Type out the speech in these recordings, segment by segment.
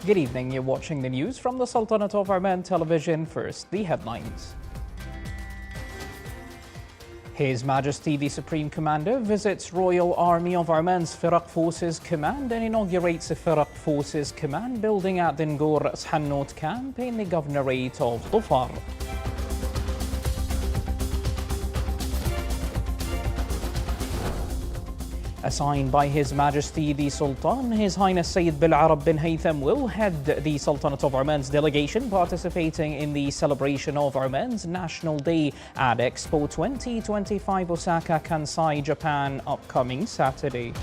Good evening. You're watching the news from the Sultanate of Oman television. First, the headlines. His Majesty the Supreme Commander visits Royal Army of Oman's Firaq Forces Command and inaugurates the Firaq Forces Command building at the Ngor Shannout camp in the Governorate of Dhofar. Assigned by His Majesty the Sultan, His Highness Sayyid Bil Arab bin Haytham will head the Sultanate of Oman's delegation participating in the celebration of Oman's National Day at Expo 2025 Osaka, Kansai, Japan, upcoming Saturday.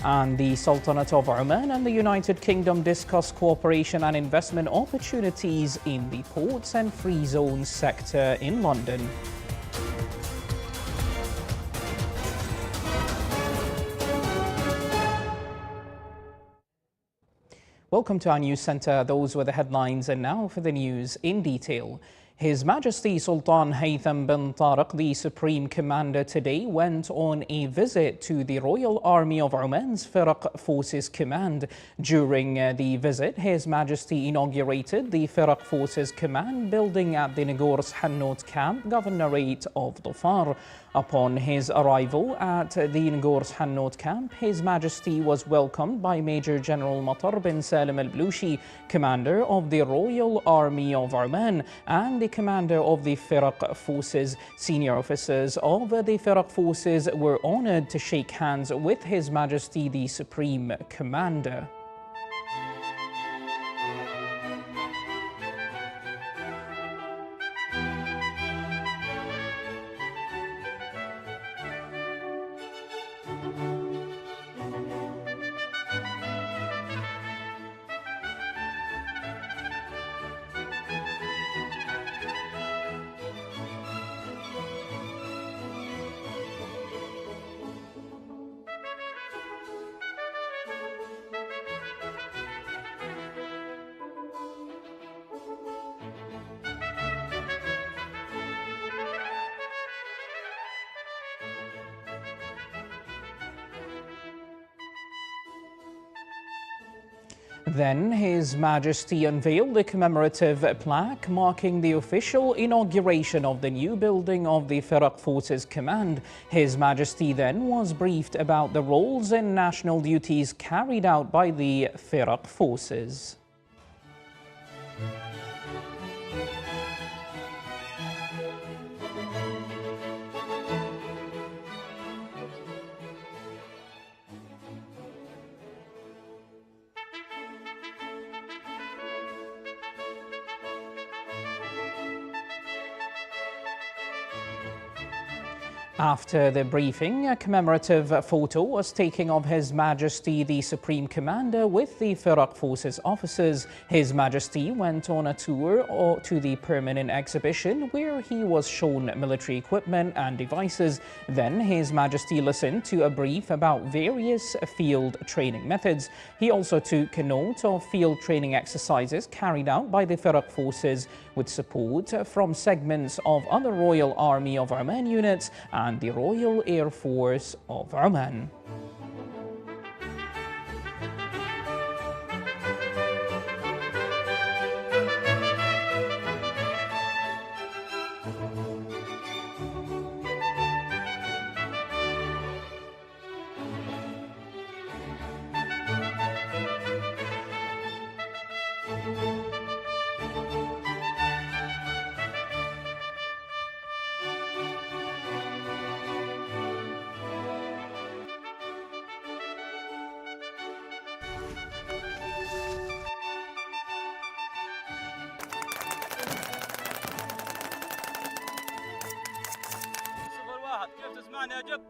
And the Sultanate of Oman and the United Kingdom discuss cooperation and investment opportunities in the ports and free zones sector in London. Welcome to our news center. Those were the headlines, and now for the news in detail. His Majesty Sultan Haytham bin Tariq, the Supreme Commander, today went on a visit to the Royal Army of Oman's Firaq Forces Command. During the visit, His Majesty inaugurated the Firaq Forces Command building at the Ngor Shannout camp, Governorate of Dhofar. Upon his arrival at the Ngor Shannout camp, His Majesty was welcomed by Major General Matar bin Salim al-Blushi, Commander of the Royal Army of Oman, and the Commander of the Firaq Forces. Senior officers of the Firaq Forces were honored to shake hands with His Majesty the Supreme Commander. Then His Majesty unveiled a commemorative plaque marking the official inauguration of the new building of the Firaq Forces Command. His Majesty then was briefed about the roles and national duties carried out by the Firaq Forces. After the briefing, a commemorative photo was taken of His Majesty the Supreme Commander with the Firaq Forces officers. His Majesty went on a tour to the permanent exhibition where he was shown military equipment and devices. Then His Majesty listened to a brief about various field training methods. He also took note of field training exercises carried out by the Firaq Forces with support from segments of other Royal Army of Oman units and the Royal Air Force of Oman. كيف تسمعني يا جب؟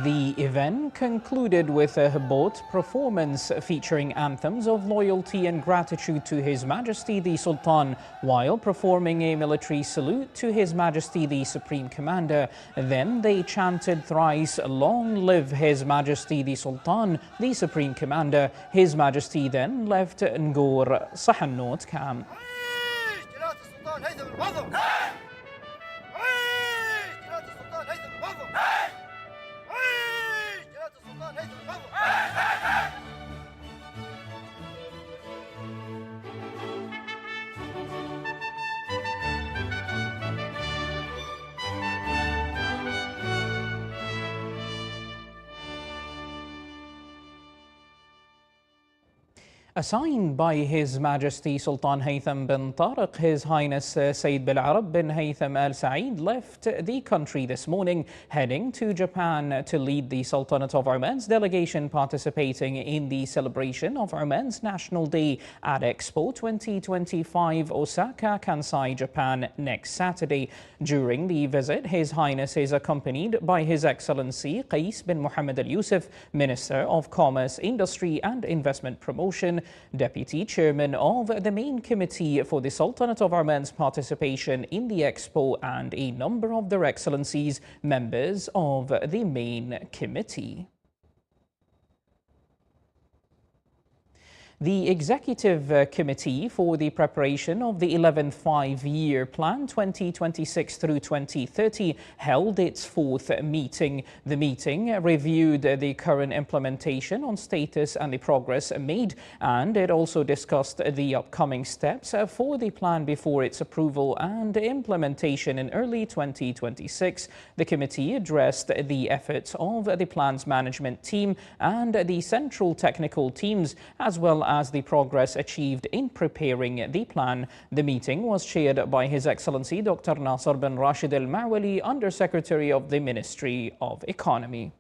The event concluded with a boat performance featuring anthems of loyalty and gratitude to His Majesty the Sultan while performing a military salute to His Majesty the Supreme Commander. Then they chanted thrice, "Long live His Majesty the Sultan, the Supreme Commander." His Majesty then left Ngor Sahanout camp. Assigned by His Majesty Sultan Haytham bin Tariq, His Highness Sayyid bil Arab bin Haytham Al Saeed left the country this morning, heading to Japan to lead the Sultanate of Oman's delegation participating in the celebration of Oman's National Day at Expo 2025 Osaka, Kansai, Japan next Saturday. During the visit, His Highness is accompanied by His Excellency Qais bin Mohammed Al Yusuf, Minister of Commerce, Industry and Investment Promotion, Deputy Chairman of the Main Committee for the Sultanate of Oman's participation in the Expo, and a number of Their Excellencies, members of the Main Committee. The Executive Committee for the preparation of the 11th Five-Year Plan 2026 through 2030 held its fourth meeting. The meeting reviewed the current implementation on status and the progress made, and it also discussed the upcoming steps for the plan before its approval and implementation in early 2026. The committee addressed the efforts of the plan's management team and the central technical teams, as well as the progress achieved in preparing the plan. The meeting was chaired by His Excellency Dr. Nasser bin Rashid Al Mawali, Under-Secretary of the Ministry of Economy.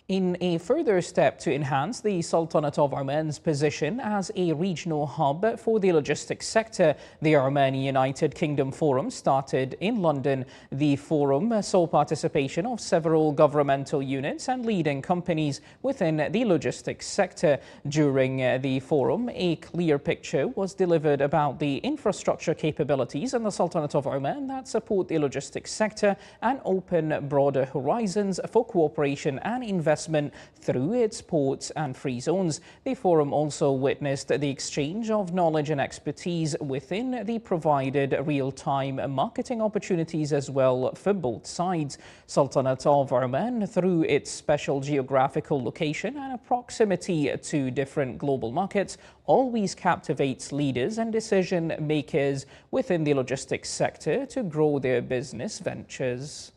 In a further step to enhance the Sultanate of Oman's position as a regional hub for the logistics sector, the Omani United Kingdom Forum started in London. The forum saw participation of several governmental units and leading companies within the logistics sector. During the forum, a clear picture was delivered about the infrastructure capabilities in the Sultanate of Oman that support the logistics sector and open broader horizons for cooperation and investment through its ports and free zones. The forum also witnessed the exchange of knowledge and expertise within the provided real-time marketing opportunities as well for both sides. Sultanate of Oman, through its special geographical location and proximity to different global markets, always captivates leaders and decision makers within the logistics sector to grow their business ventures.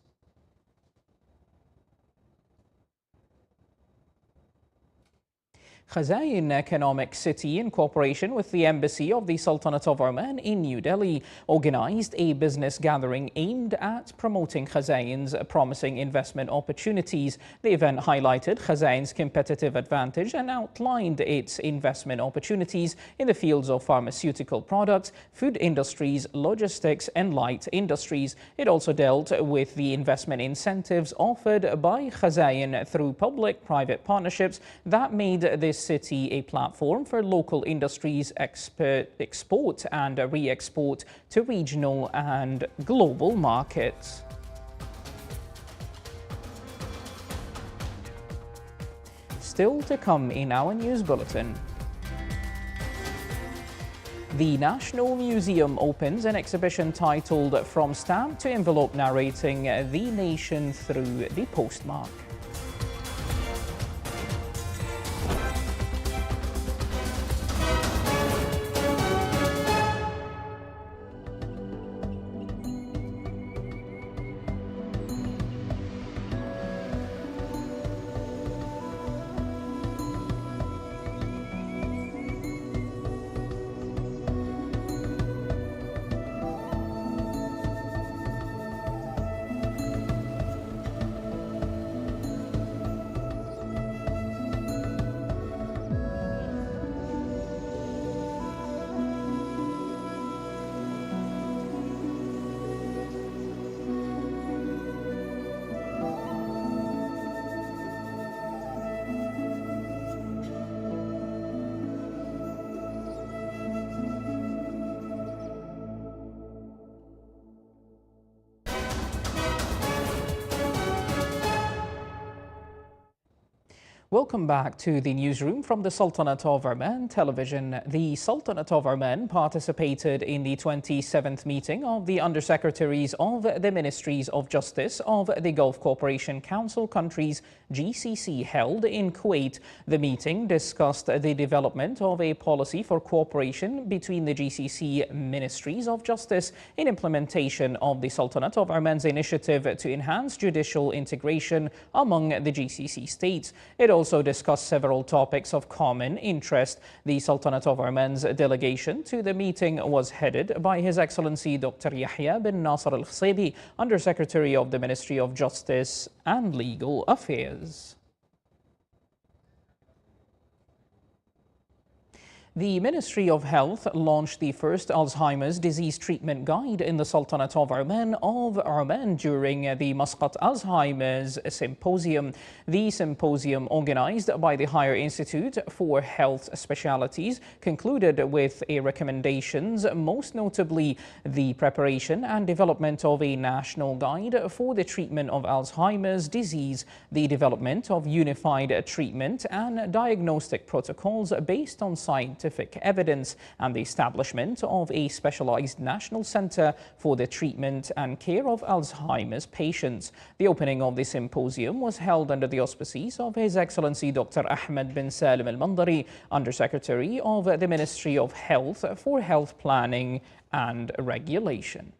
Khazain Economic City, in cooperation with the Embassy of the Sultanate of Oman in New Delhi, organized a business gathering aimed at promoting Khazain's promising investment opportunities. The event highlighted Khazain's competitive advantage and outlined its investment opportunities in the fields of pharmaceutical products, food industries, logistics, and light industries. It also dealt with the investment incentives offered by Khazain through public-private partnerships that made this city a platform for local industries export and re-export to regional and global markets. Still to come in our news bulletin. The National Museum opens an exhibition titled "From Stamp to Envelope," narrating the nation through the postmark. Welcome back to the newsroom from the Sultanate of Oman Television. The Sultanate of Oman participated in the 27th meeting of the Undersecretaries of the Ministries of Justice of the Gulf Cooperation Council countries GCC held in Kuwait. The meeting discussed the development of a policy for cooperation between the GCC Ministries of Justice in implementation of the Sultanate of Oman's initiative to enhance judicial integration among the GCC states. It also discussed several topics of common interest. The Sultanate of Oman's delegation to the meeting was headed by His Excellency Dr. Yahya bin Nasser al-Khsaibi, Undersecretary of the Ministry of Justice and Legal Affairs. The Ministry of Health launched the first Alzheimer's disease treatment guide in the Sultanate of Oman during the Muscat Alzheimer's Symposium. The symposium, organized by the Higher Institute for Health Specialities, concluded with recommendations, most notably the preparation and development of a national guide for the treatment of Alzheimer's disease, the development of unified treatment and diagnostic protocols based on scientific evidence, and the establishment of a specialized national center for the treatment and care of Alzheimer's patients. The opening of the symposium was held under the auspices of His Excellency Dr. Ahmed bin Salim al-Mandari, Undersecretary of the Ministry of Health for Health Planning and Regulation.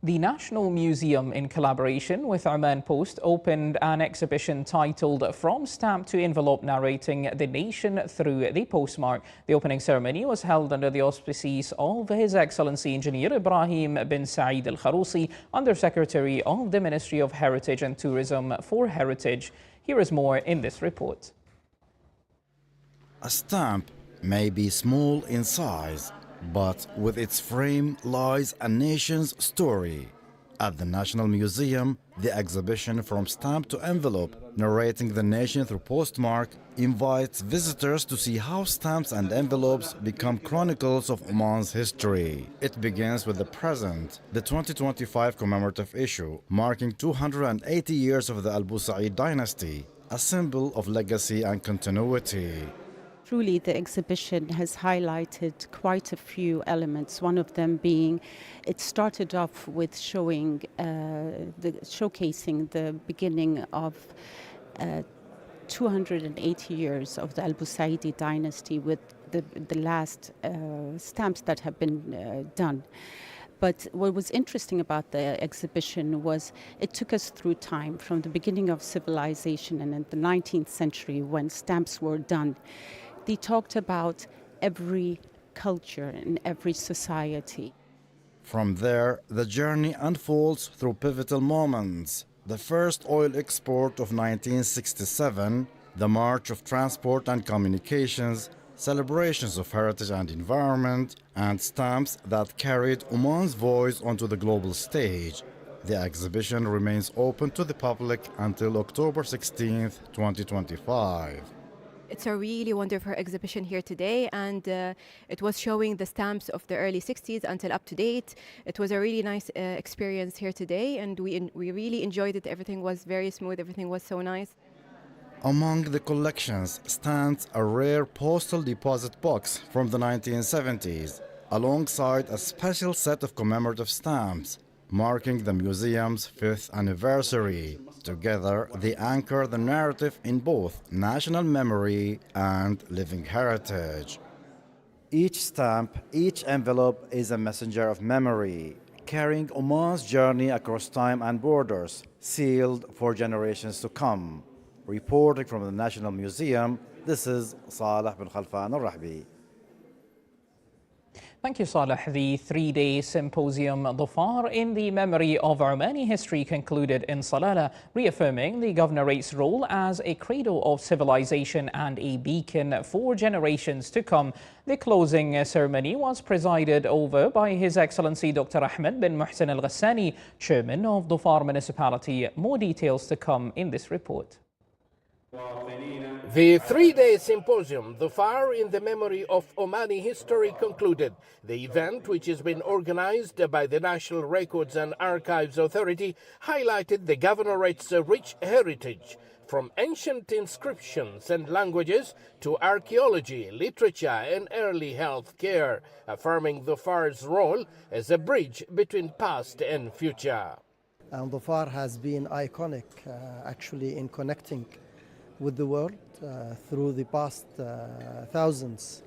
The National Museum, in collaboration with Oman Post, opened an exhibition titled From Stamp to Envelope, narrating the nation through the postmark. The opening ceremony was held under the auspices of His Excellency Engineer Ibrahim bin Saeed al-Kharousi, Undersecretary of the Ministry of Heritage and Tourism for Heritage. Here is more in this report. A stamp may be small in size, but with its frame lies a nation's story. At the National Museum, the exhibition From Stamp to Envelope, narrating the nation through postmark, invites visitors to see how stamps and envelopes become chronicles of Oman's history. It begins with the present, the 2025 commemorative issue, marking 280 years of the Al Busaid dynasty, a symbol of legacy and continuity. Truly, the exhibition has highlighted quite a few elements. One of them being, it started off with showcasing the beginning of 280 years of the Al Busaidi dynasty, with the last stamps that have been done. But what was interesting about the exhibition was it took us through time, from the beginning of civilization and in the 19th century when stamps were done. They talked about every culture and every society. From there, the journey unfolds through pivotal moments. The first oil export of 1967, the march of transport and communications, celebrations of heritage and environment, and stamps that carried Oman's voice onto the global stage. The exhibition remains open to the public until October 16, 2025. It's a really wonderful exhibition here today, and it was showing the stamps of the early 60s until up to date. It was a really nice experience here today, and we really enjoyed it. Everything was very smooth, everything was so nice. Among the collections stands a rare postal deposit box from the 1970s, alongside a special set of commemorative stamps, marking the museum's 5th anniversary. Together, they anchor the narrative in both national memory and living heritage. Each stamp, each envelope is a messenger of memory, carrying Oman's journey across time and borders, sealed for generations to come. Reporting from the National Museum, this is Saleh bin Khalfan al-Rahbi. Thank you, Saleh. The three-day symposium Dhafar in the memory of Omani history concluded in Salalah, reaffirming the governorate's role as a cradle of civilization and a beacon for generations to come. The closing ceremony was presided over by His Excellency Dr. Ahmed bin Muhsin al-Ghassani, Chairman of Dhafar Municipality. More details to come in this report. The three-day symposium, The Fire in the Memory of Omani History, concluded. The event, which has been organized by the National Records and Archives Authority, highlighted the governorate's rich heritage, from ancient inscriptions and languages to archaeology, literature, and early health care, affirming the Fire's role as a bridge between past and future. And the Fire has been iconic, actually, in connecting with the world through the past thousands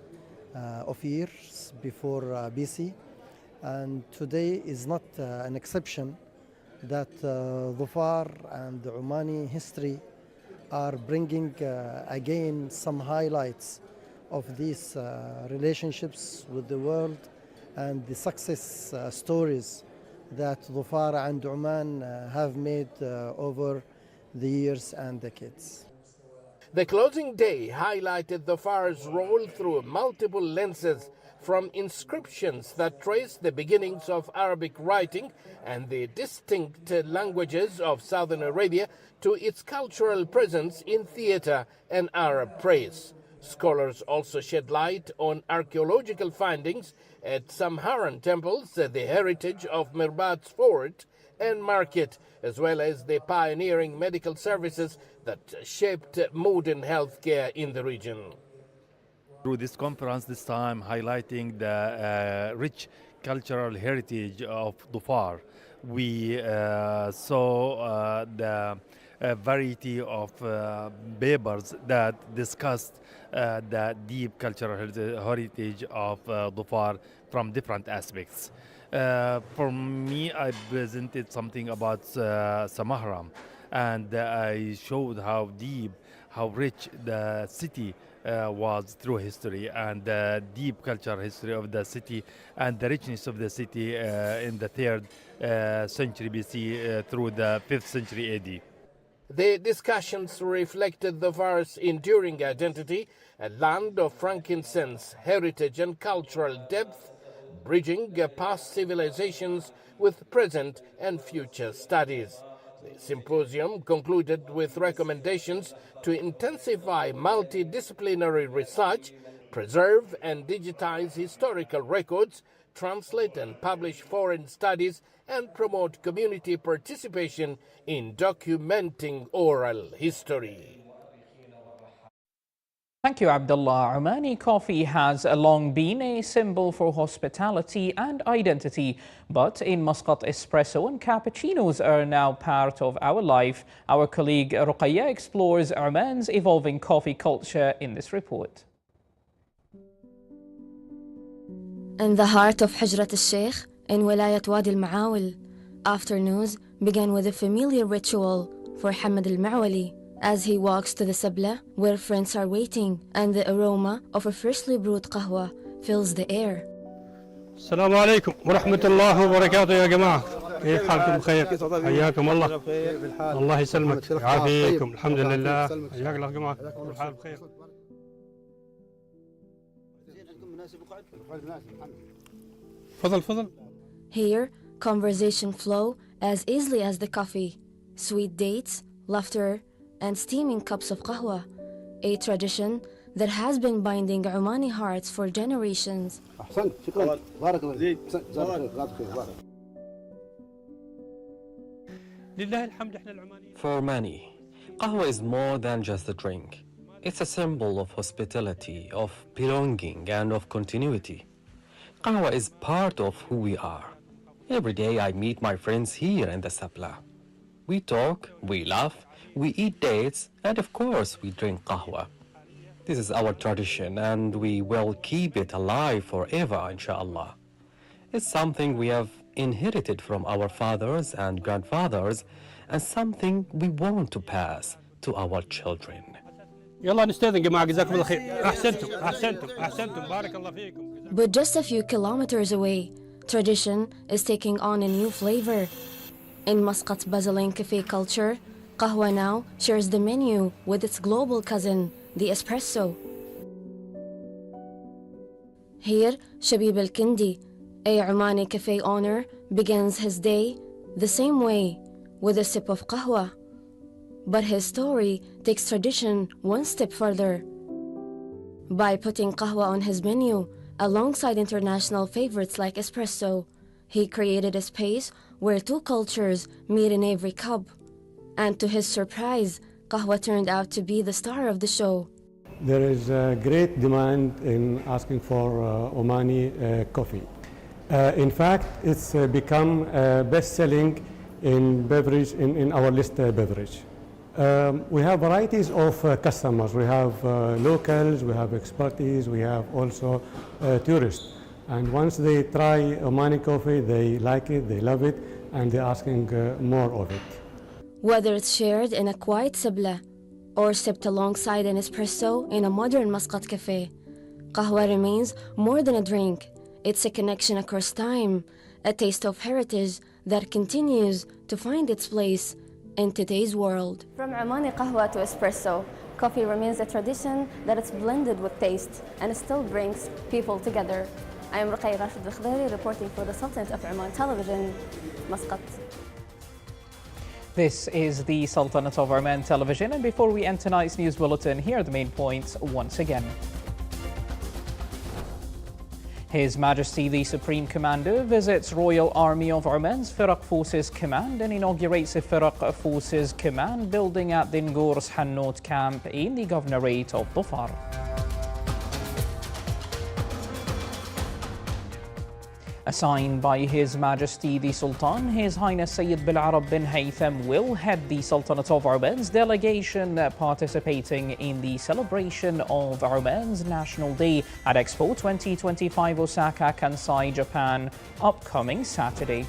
of years before BC. And today is not an exception that the Far and the Omani history are bringing again some highlights of these relationships with the world and the success stories that Dhofar and Oman have made over the years and decades. The closing day highlighted the Far's role through multiple lenses, from inscriptions that trace the beginnings of Arabic writing and the distinct languages of Southern Arabia to its cultural presence in theater and Arab press. Scholars also shed light on archaeological findings at some Haran temples, the heritage of Mirbat's fort and market, as well as the pioneering medical services that shaped modern healthcare in the region. Through this conference this time highlighting the rich cultural heritage of Dhofar, we saw the variety of papers that discussed the deep cultural heritage of Dhofar from different aspects. For me, I presented something about Samahram, and I showed how deep, how rich the city was through history, and the deep cultural history of the city and the richness of the city in the 3rd century BC through the 5th century AD. The discussions reflected the Far's enduring identity, a land of frankincense, heritage and cultural depth, bridging past civilizations with present and future studies. The symposium concluded with recommendations to intensify multidisciplinary research, preserve and digitize historical records, translate and publish foreign studies, and promote community participation in documenting oral history. Thank you, Abdullah. Omani coffee has long been a symbol for hospitality and identity, but in Muscat, espresso and cappuccinos are now part of our life. Our colleague Ruqayya explores Oman's evolving coffee culture in this report. In the heart of Hujrat al-Sheikh, in Wilayat Wadi al-Ma'awil, afternoons began with a familiar ritual for Hamad al-Ma'wali, as he walks to the sabla where friends are waiting and the aroma of a freshly brewed qahwa fills the air. السلام عليكم ورحمة الله وبركاته يا جماعة، كيف حالكم؟ بخير؟ حياكم الله. الله يسلمك يعافيكم. الحمد لله. حياك الله يا جماعة، كل حال بخير. تفضل تفضل. Here, conversation flow as easily as the coffee. Sweet dates, laughter, and steaming cups of qahwa, a tradition that has been binding Omani hearts for generations. For many, qahwa is more than just a drink. It's a symbol of hospitality, of belonging, and of continuity. Qahwa is part of who we are. Every day I meet my friends here in the sabla. We talk, we laugh, we eat dates, and of course we drink qahwa. This is our tradition and we will keep it alive forever, inshallah. It's something we have inherited from our fathers and grandfathers and something we want to pass to our children. يلا نستأذن جماعة، جزاكم الله خير. أحسنتم بارك الله فيكم. But just a few kilometers away, tradition is taking on a new flavor. In Muscat's bustling cafe culture, qahwa now shares the menu with its global cousin, the espresso. Here, Shabib al-Kindi, a Omani cafe owner, begins his day the same way, with a sip of qahwa. But his story takes tradition one step further. By putting qahwa on his menu, alongside international favorites like espresso, he created a space where two cultures meet in every cup. And to his surprise, qahwa turned out to be the star of the show. There is a great demand in asking for Omani coffee. In fact, it's become best-selling in beverage in our list beverage. We have varieties of customers. We have locals, we have expertise, we have also tourists. And once they try Omani coffee, they like it, they love it, and they're asking more of it. Whether it's shared in a quiet sabla or sipped alongside an espresso in a modern Muscat cafe, qahwa remains more than a drink. It's a connection across time, a taste of heritage that continues to find its place in today's world. From Omani qahwa to espresso, coffee remains a tradition that is blended with taste and it still brings people together. I am Ruqayya Rashid Al-Khdairi reporting for the Sultanate of Oman Television, Muscat. This is the Sultanate of Oman Television, and before we end tonight's news bulletin, here are the main points once again. His Majesty the Supreme Commander visits Royal Army of Oman's Firaq Forces Command and inaugurates a Firaq Forces Command building at the Ngors Hanout camp in the Governorate of Dhofar. Assigned by His Majesty the Sultan, His Highness Sayyid Bil Arab bin Haytham will head the Sultanate of Oman's delegation participating in the celebration of Oman's National Day at Expo 2025 Osaka, Kansai, Japan, upcoming Saturday.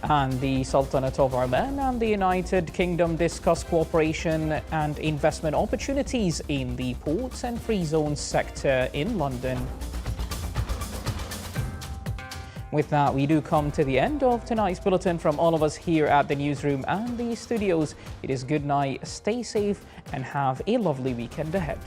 And the Sultanate of Oman and the United Kingdom discuss cooperation and investment opportunities in the ports and free zones sector in London. With that, we do come to the end of tonight's bulletin. From all of us here at the newsroom and the studios, it is good night, stay safe, and have a lovely weekend ahead.